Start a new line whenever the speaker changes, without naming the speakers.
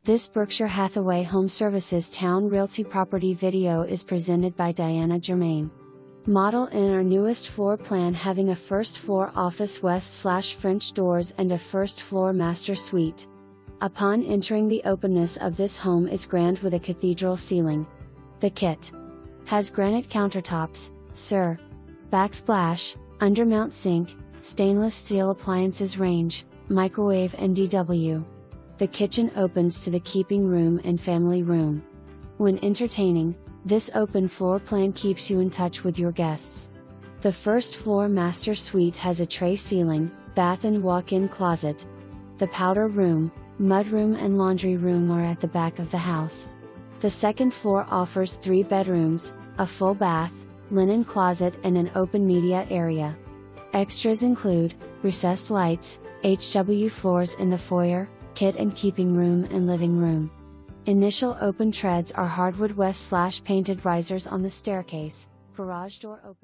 This Berkshire Hathaway HomeServices Towne Realty property video is presented by Diana Germain. Model in our newest floor plan, having a first floor office west/French doors and a first floor master suite. Upon entering, the openness of this home is grand with a cathedral ceiling. The kit has granite countertops, backsplash, undermount sink, stainless steel appliances range, microwave and DW. The kitchen opens to the keeping room and family room. When entertaining, this open floor plan keeps you in touch with your guests. The first floor master suite has a tray ceiling, bath and walk-in closet. The powder room, mudroom and laundry room are at the back of the house. The second floor offers 3 bedrooms, a full bath, linen closet and an open media area. Extras include recessed lights, HW floors in the foyer, kit and keeping room and living room. Initial open treads are hardwood west/painted risers on the staircase, garage door open.